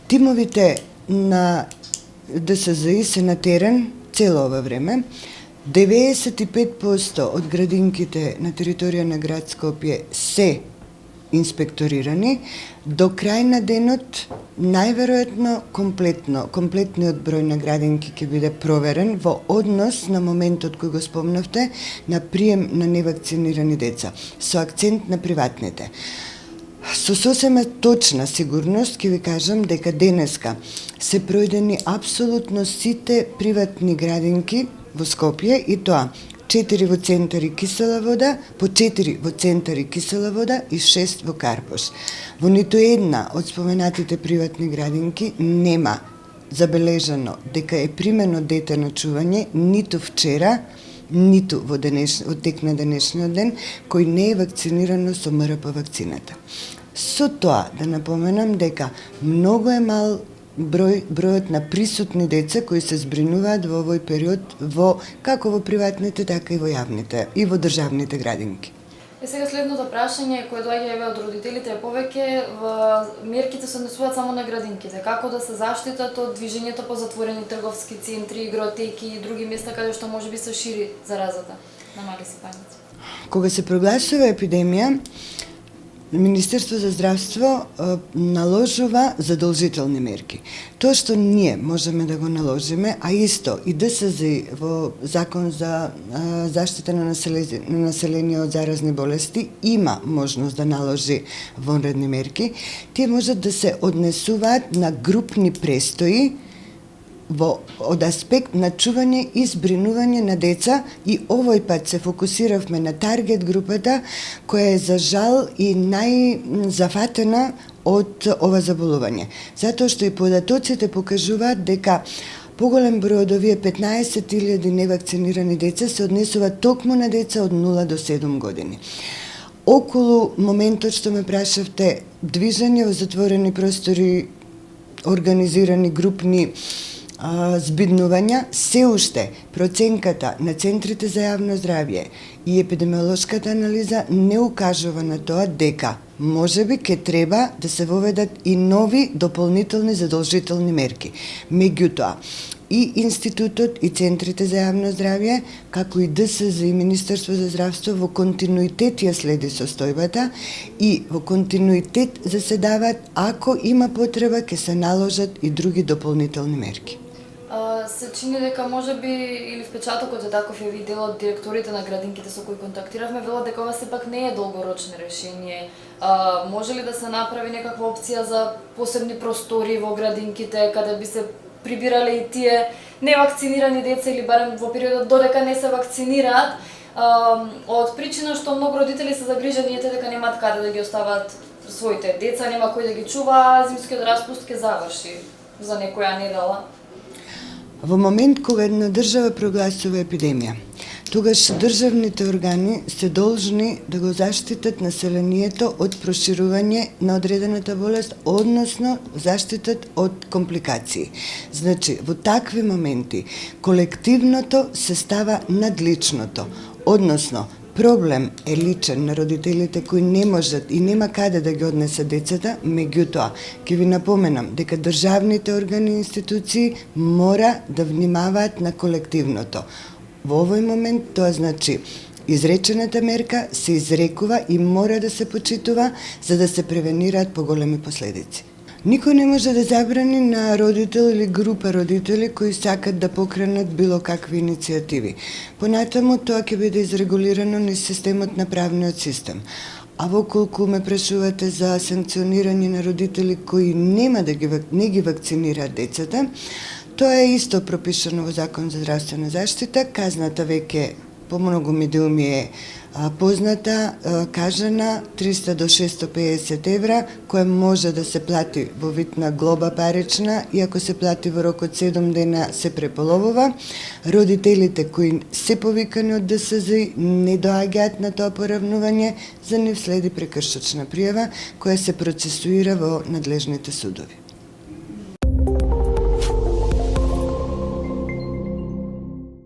Тимовите на ДСЗИ се на терен цело ова време. 95% од градинките на територија на град Скопје се инспекторирани. До крај на денот, најверојатно комплетниот број на градинки ќе биде проверен во однос на моментот кој го спомнавте на прием на невакцинирани деца, со акцент на приватните. Со сосема точна сигурност ќе ви кажам дека денеска се пројдени апсолутно сите приватни градинки во Скопје, и тоа 4 во Центар и Кисела вода, по 4 во Центар и Кисела вода и 6 во Карпош. Во ниту една од споменатите приватни градинки нема забележано дека е примено дете на чување ниту вчера, ниту во тек на денешниот ден, кој не е вакцинирано со МРП вакцината. Со тоа да напоменам дека многу е мал бројот на присутни деца кои се збринуваат во овој период како во приватните, така и во јавните и во државните градинки. Сега следното прашање кое доаѓа од родителите е повеќе мерките се однесуваат само на градинките. Како да се заштитат од движењето по затворени трговски центри, игротеки и други места каде што можеби се шири заразата на мали сипаници? Кога се прогласува епидемија, Министерство за здравство наложува задолжителни мерки. Тоа што ние можеме да го наложиме, а исто и ДСЗ во Закон за заштита на население од заразни болести има можност да наложи вонредни мерки. Тие можат да се однесуваат на групни престои од аспект на чување и збринување на деца, и овој пат се фокусиравме на таргет групата која е за жал и најзафатена од ова заболување. Затоа што и податоците покажуваат дека поголем број од овие 15.000 невакцинирани деца се однесува токму на деца од 0 до 7 години. Околу моментот што ме прашавте, движење во затворени простори, организирани групни збиднувања, се уште проценката на центрите за јавно здравје и епидемиолошката анализа не укажува на тоа дека можеби ќе треба да се воведат и нови дополнителни задолжителни мерки. Меѓутоа, и Институтот и центрите за јавно здравје, како и ДСЗ и Министерство за здравство во континуитет ја следи состојбата и во континуитет заседаваат, ако има потреба ќе се наложат и други дополнителни мерки. Се чини дека можеби или впечатокот е таков, и дел од директорите на градинките со кои контактиравме велат дека ова сепак не е долгорочно решение. Може ли да се направи некаква опција за посебни простори во градинките каде би се прибирале и тие невакцинирани деца, или барем во периодот додека не се вакцинираат, од причина што многу родители се загрижени дека немаат каде да ги остават своите деца, нема кој да ги чува, зимскиот распуст ќе заврши за некоја недела. Во момент кога една држава прогласува епидемија, тогаш државните органи се должни да го заштитат населението од проширување на одредената болест, односно заштитат од компликации. Значи, во такви моменти колективното се става над личното, односно проблем е личен на родителите кои не можат и нема каде да ги однесат децата, меѓутоа, ќе ви напоменам дека државните органи и институции мора да внимаваат на колективното. Во овој момент тоа значи изречената мерка се изрекува и мора да се почитува за да се превенираат поголеми последици. Никој не може да забрани на родител или група родители кои сакат да покренат било какви иницијативи. Понатаму тоа ќе биде изрегулирано низ системот на правниот систем. А воколку ме прашувате за санкционирање на родители кои не ги вакцинираат децата, тоа е исто пропишано во Закон за здравствена заштита. Казната веќе помногу ми е позната, кажана 300 до 650 евра, која може да се плати во вид на глоба парична, и ако се плати во рок од 7 дена се преполовува. Родителите кои се повикани од ДСЗ не доаѓаат на тоа поравнување, за нив следи прекршочна пријава која се процесуира во надлежните судови.